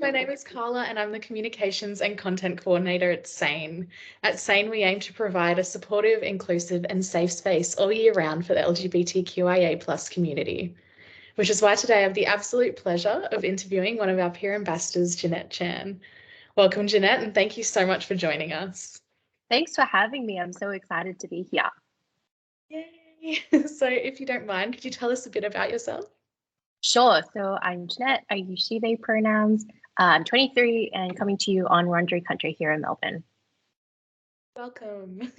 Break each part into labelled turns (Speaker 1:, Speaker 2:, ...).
Speaker 1: My name is Carla and I'm the Communications and Content Coordinator at SANE. At SANE, we aim to provide a supportive, inclusive and safe space all year round for the LGBTQIA plus community, which is why today I have the absolute pleasure of interviewing one of our peer ambassadors, Jeanette Chan. Welcome, Jeanette, and thank you so much for joining us.
Speaker 2: Thanks for having me. I'm so excited to be here.
Speaker 1: Yay! So if you don't mind, could you tell us a bit about yourself?
Speaker 2: Sure. So I'm Jeanette. I use she, they pronouns. I'm 23 and coming to you on Wurundjeri country here in Melbourne.
Speaker 1: Welcome.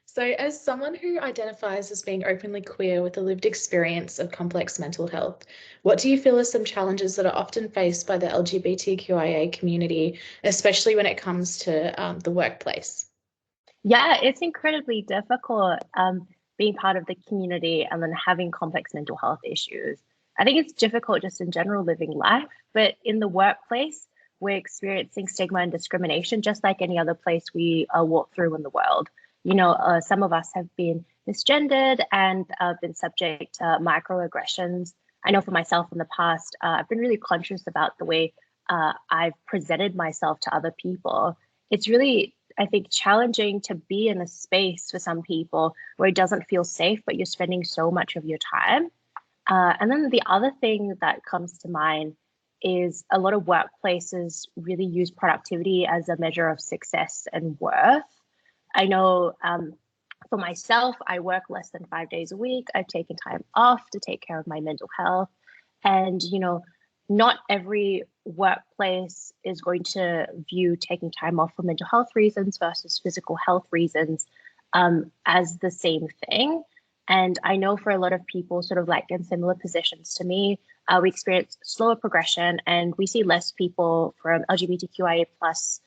Speaker 1: So, as someone who identifies as being openly queer with a lived experience of complex mental health, what do you feel are some challenges that are often faced by the LGBTQIA community, especially when it comes to the workplace?
Speaker 2: Yeah, it's incredibly difficult being part of the community and then having complex mental health issues. I think it's difficult just in general living life, but in the workplace, we're experiencing stigma and discrimination just like any other place we walk through in the world. Some of us have been misgendered and been subject to microaggressions. I know for myself in the past, I've been really conscious about the way I've presented myself to other people. It's really, I think, challenging to be in a space for some people where it doesn't feel safe, but you're spending so much of your time. And then the other thing that comes to mind is a lot of workplaces really use productivity as a measure of success and worth. I know for myself, I work less than 5 days a week. I've taken time off to take care of my mental health. And, not every workplace is going to view taking time off for mental health reasons versus physical health reasons as the same thing. And I know for a lot of people, sort of like in similar positions to me, we experience slower progression and we see less people from LGBTQIA plus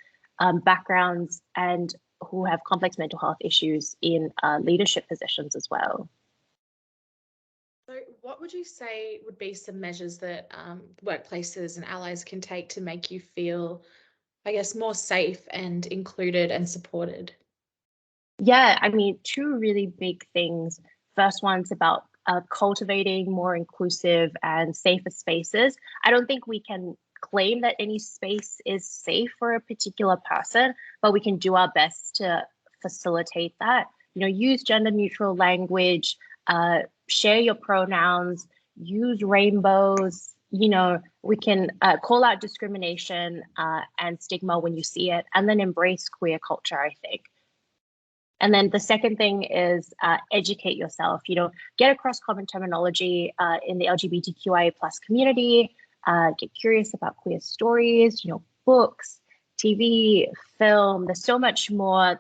Speaker 2: backgrounds and who have complex mental health issues in leadership positions as well.
Speaker 1: So, what would you say would be some measures that workplaces and allies can take to make you feel, I guess, more safe and included and supported?
Speaker 2: Yeah, I mean, two really big things. First one's about cultivating more inclusive and safer spaces. I don't think we can claim that any space is safe for a particular person, but we can do our best to facilitate that. Use gender neutral language, share your pronouns, use rainbows. We can call out discrimination and stigma when you see it, and then embrace queer culture, I think. And then the second thing is educate yourself, get across common terminology in the LGBTQIA plus community, get curious about queer stories, books, TV, film. There's so much more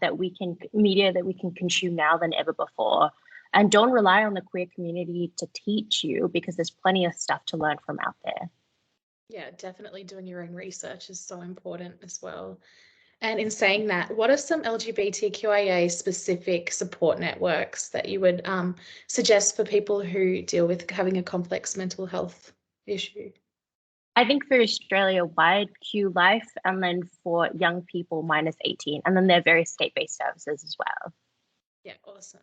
Speaker 2: media that we can consume now than ever before. And don't rely on the queer community to teach you because there's plenty of stuff to learn from out there.
Speaker 1: Yeah, definitely doing your own research is so important as well. And in saying that, what are some LGBTQIA specific support networks that you would suggest for people who deal with having a complex mental health issue?
Speaker 2: I think for Australia-wide, Q Life, and then for young people minus 18, and then there are various state-based services as well.
Speaker 1: Yeah, awesome.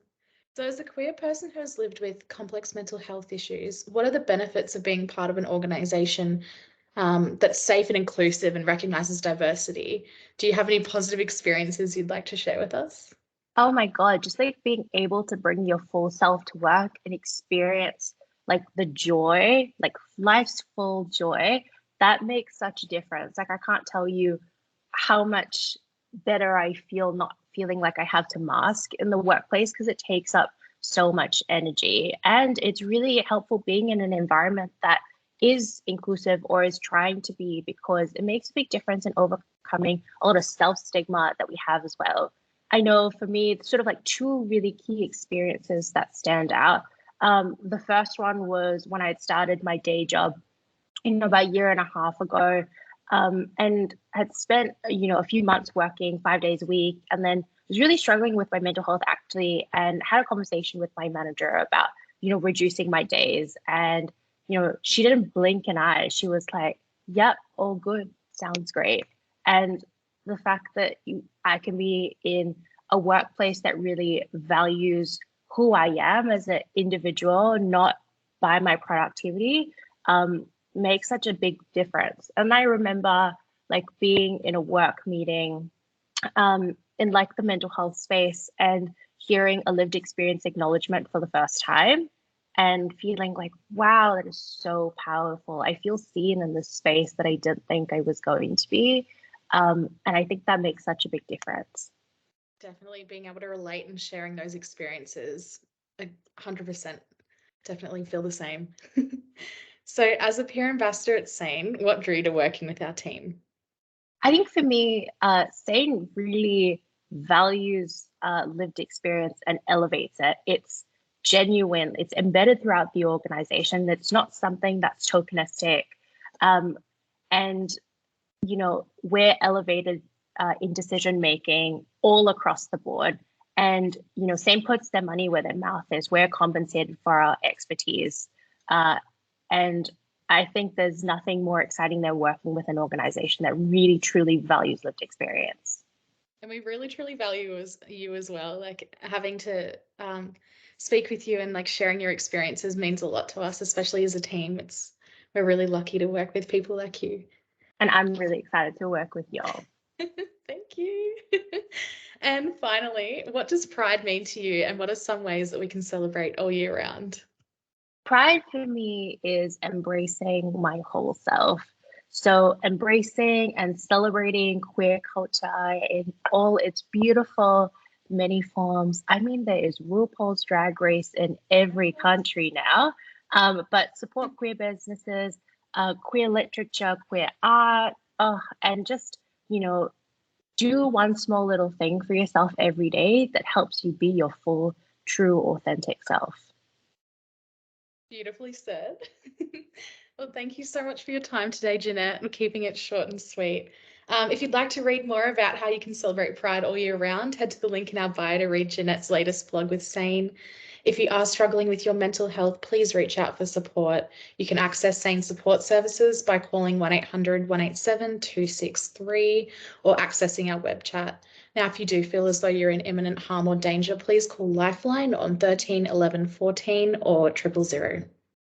Speaker 1: So as a queer person who has lived with complex mental health issues, what are the benefits of being part of an organisation that's safe and inclusive and recognises diversity? Do you have any positive experiences you'd like to share with us?
Speaker 2: Oh my God, just like being able to bring your full self to work and experience like the joy, like life's full joy, that makes such a difference. Like I can't tell you how much better I feel not feeling like I have to mask in the workplace because it takes up so much energy. And it's really helpful being in an environment that is inclusive or is trying to be because it makes a big difference in overcoming a lot of self stigma that we have as well. I know for me, it's sort of like two really key experiences that stand out. The first one was when I had started my day job, about a year and a half ago, and had spent, a few months working 5 days a week, and then was really struggling with my mental health actually, and had a conversation with my manager about, reducing my days. And, she didn't blink an eye. She was like, yep, all good. Sounds great. And the fact that I can be in a workplace that really values who I am as an individual, not by my productivity, makes such a big difference. And I remember like being in a work meeting in like the mental health space and hearing a lived experience acknowledgement for the first time and feeling like, wow, that is so powerful. I feel seen in this space that I didn't think I was going to be. And I think that makes such a big difference.
Speaker 1: Definitely being able to relate and sharing those experiences, 100% definitely feel the same. So, as a peer ambassador at SANE, what drew you to working with our team?
Speaker 2: I think for me, SANE really values lived experience and elevates it. It's genuine, it's embedded throughout the organization. It's not something that's tokenistic. And, you know, we're elevated in decision making all across the board. And, you know, SANE puts their money where their mouth is. We're compensated for our expertise. And I think there's nothing more exciting than working with an organization that really truly values lived experience.
Speaker 1: And we really truly value you as well. Like having to speak with you and like sharing your experiences means a lot to us, especially as a team. We're really lucky to work with people like you.
Speaker 2: And I'm really excited to work with y'all.
Speaker 1: Thank you. And finally, what does pride mean to you, and what are some ways that we can celebrate all year round?
Speaker 2: Pride for me is embracing my whole self. So, embracing and celebrating queer culture in all its beautiful many forms. I mean, there is RuPaul's Drag Race in every country now, but support queer businesses, queer literature, queer art, and just, you know, do one small little thing for yourself every day that helps you be your full, true, authentic self.
Speaker 1: Beautifully said. Well, thank you so much for your time today, Jeanette. We're keeping it short and sweet. If you'd like to read more about how you can celebrate Pride all year round, head to the link in our bio to read Jeanette's latest blog with SANE. If you are struggling with your mental health, please reach out for support. You can access SANE support services by calling 1-800-187-263 or accessing our web chat. Now, if you do feel as though you're in imminent harm or danger, please call Lifeline on 13 11 14 or 000.